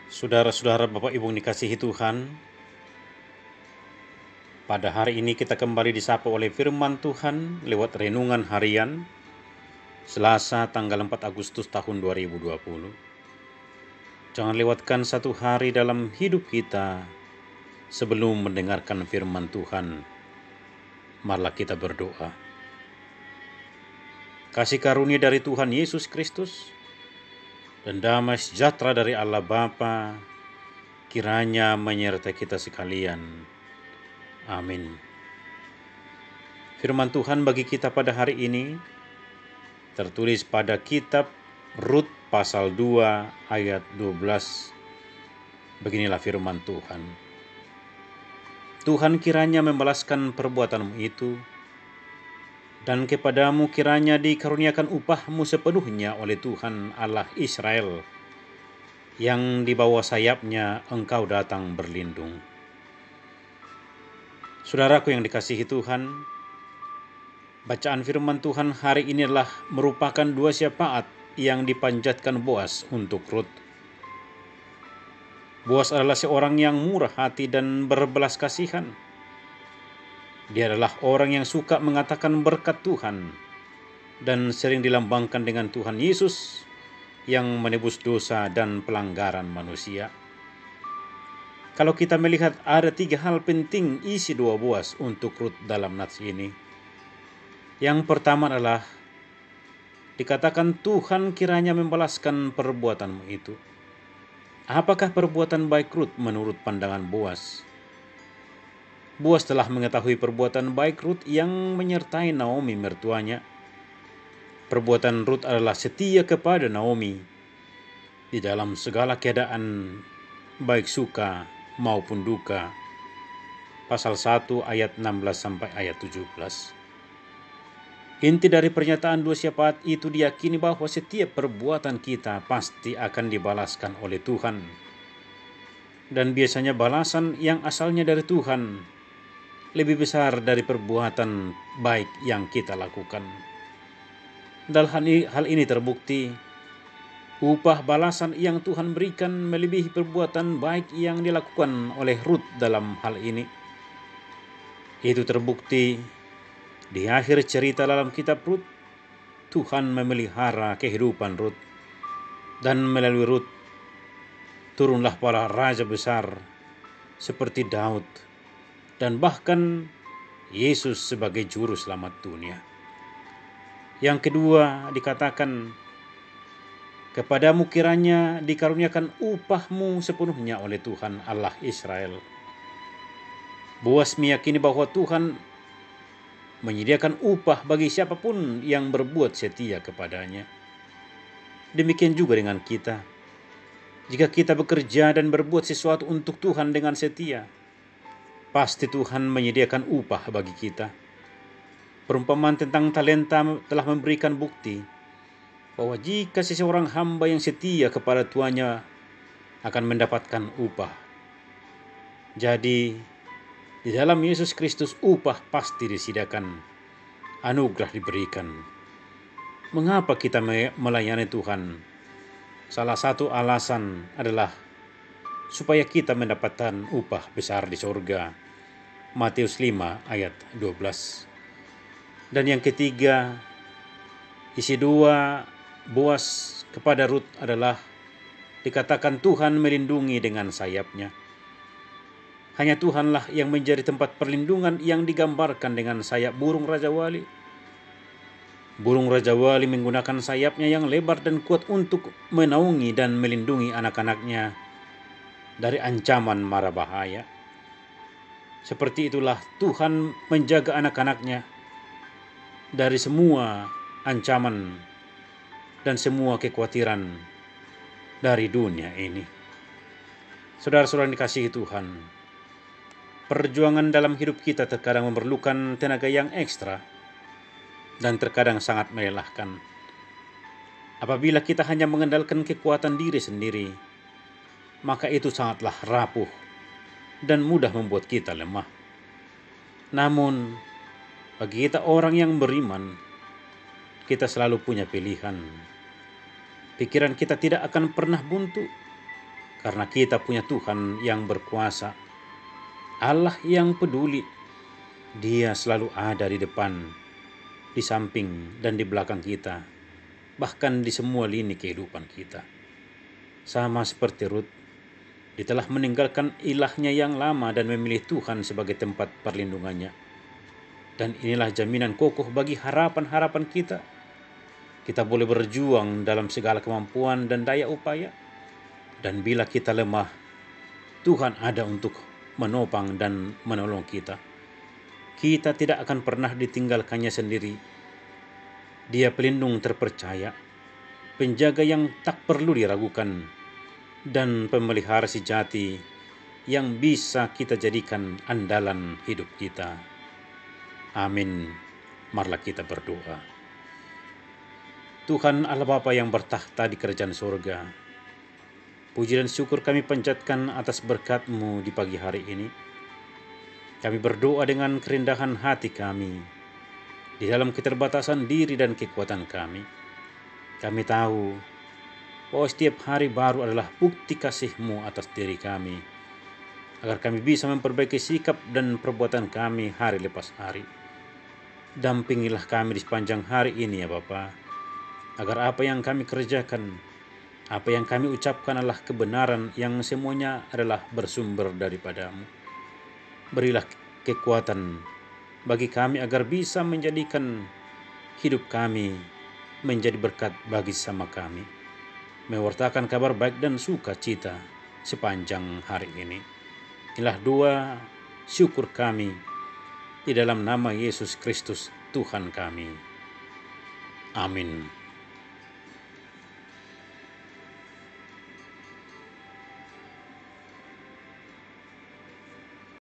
Saudara-saudara, Bapak Ibu yang dikasihi Tuhan, pada hari ini kita kembali disapa oleh firman Tuhan lewat renungan harian Selasa tanggal 4 Agustus tahun 2020. Jangan lewatkan satu hari dalam hidup kita sebelum mendengarkan firman Tuhan. Marilah kita berdoa. Kasih karunia dari Tuhan Yesus Kristus dan damai sejahtera dari Allah Bapa kiranya menyertai kita sekalian. Amin. Firman Tuhan bagi kita pada hari ini tertulis pada kitab Rut pasal 2 ayat 12. Beginilah firman Tuhan. Tuhan kiranya membalaskan perbuatanmu itu, dan kepadamu kiranya dikaruniakan upahmu sepenuhnya oleh Tuhan Allah Israel, yang di bawah sayapnya engkau datang berlindung. Saudaraku yang dikasihi Tuhan, bacaan firman Tuhan hari ini adalah merupakan dua syafaat yang dipanjatkan Boas untuk Rut. Boas adalah seorang yang murah hati dan berbelas kasihan. Dia adalah orang yang suka mengatakan berkat Tuhan dan sering dilambangkan dengan Tuhan Yesus yang menebus dosa dan pelanggaran manusia. Kalau kita melihat ada 3 hal penting isi doa Boas untuk Rut dalam nats ini. Yang pertama adalah dikatakan Tuhan kiranya membalaskan perbuatanmu itu. Apakah perbuatan baik Rut menurut pandangan Boas? Boas telah mengetahui perbuatan baik Rut yang menyertai Naomi mertuanya. Perbuatan Rut adalah setia kepada Naomi di dalam segala keadaan, baik suka maupun duka. Pasal 1 ayat 16 sampai ayat 17. Inti dari pernyataan dua syafaat itu diyakini bahwa setiap perbuatan kita pasti akan dibalaskan oleh Tuhan. Dan biasanya balasan yang asalnya dari Tuhan lebih besar dari perbuatan baik yang kita lakukan. Dalam hal ini terbukti upah balasan yang Tuhan berikan melebihi perbuatan baik yang dilakukan oleh Rut dalam hal ini. Itu terbukti di akhir cerita dalam kitab Rut. Tuhan memelihara kehidupan Rut, dan melalui Rut turunlah para raja besar seperti Daud dan bahkan Yesus sebagai juru selamat dunia. Yang kedua dikatakan, kepadamu kiranya dikaruniakan upahmu sepenuhnya oleh Tuhan Allah Israel. Boas meyakini bahwa Tuhan menyediakan upah bagi siapapun yang berbuat setia kepadanya. Demikian juga dengan kita. Jika kita bekerja dan berbuat sesuatu untuk Tuhan dengan setia, pasti Tuhan menyediakan upah bagi kita. Perumpamaan tentang talenta telah memberikan bukti bahwa jika seseorang hamba yang setia kepada tuannya akan mendapatkan upah. Jadi, di dalam Yesus Kristus upah pasti disediakan, anugerah diberikan. Mengapa kita melayani Tuhan? Salah satu alasan adalah supaya kita mendapatkan upah besar di surga. Matius 5 ayat 12. Dan yang ketiga, isi dua Boas kepada Rut adalah dikatakan Tuhan melindungi dengan sayapnya. Hanya Tuhanlah yang menjadi tempat perlindungan yang digambarkan dengan sayap burung Raja Wali. Burung Raja Wali menggunakan sayapnya yang lebar dan kuat untuk menaungi dan melindungi anak-anaknya dari ancaman mara bahaya. Seperti itulah Tuhan menjaga anak-anaknya dari semua ancaman dan semua kekhawatiran dari dunia ini. Saudara-saudara dikasihi Tuhan, perjuangan dalam hidup kita terkadang memerlukan tenaga yang ekstra dan terkadang sangat melelahkan. Apabila kita hanya mengandalkan kekuatan diri sendiri, maka itu sangatlah rapuh dan mudah membuat kita lemah. Namun, bagi kita orang yang beriman, kita selalu punya pilihan. Pikiran kita tidak akan pernah buntu. karena kita punya Tuhan yang berkuasa, Allah yang peduli. Dia selalu ada di depan, di samping, dan di belakang kita, bahkan di semua lini kehidupan kita. Sama seperti Rut, dia telah meninggalkan ilahnya yang lama dan memilih Tuhan sebagai tempat perlindungannya. Dan inilah jaminan kokoh bagi harapan-harapan kita. Kita boleh berjuang dalam segala kemampuan dan daya upaya. Dan bila kita lemah, Tuhan ada untuk menopang dan menolong kita. Kita tidak akan pernah ditinggalkannya sendiri. Dia pelindung terpercaya, penjaga yang tak perlu diragukan, dan pemelihara sejati yang bisa kita jadikan andalan hidup kita. Amin. Marilah kita berdoa. Tuhan Allah Bapa yang bertakhta di kerajaan surga, puji dan syukur kami panjatkan atas berkat-Mu di pagi hari ini. Kami berdoa dengan kerendahan hati kami, di dalam keterbatasan diri dan kekuatan kami. Kami tahu bahwa setiap hari baru adalah bukti kasih-Mu atas diri kami, agar kami bisa memperbaiki sikap dan perbuatan kami hari lepas hari. Dampingilah kami di sepanjang hari ini ya Bapa, agar apa yang kami kerjakan, apa yang kami ucapkan adalah kebenaran yang semuanya adalah bersumber daripada-Mu. Berilah kekuatan bagi kami agar bisa menjadikan hidup kami menjadi berkat bagi sesama kami, mewartakan kabar baik dan sukacita sepanjang hari ini. Inilah doa syukur kami di dalam nama Yesus Kristus Tuhan kami. Amin.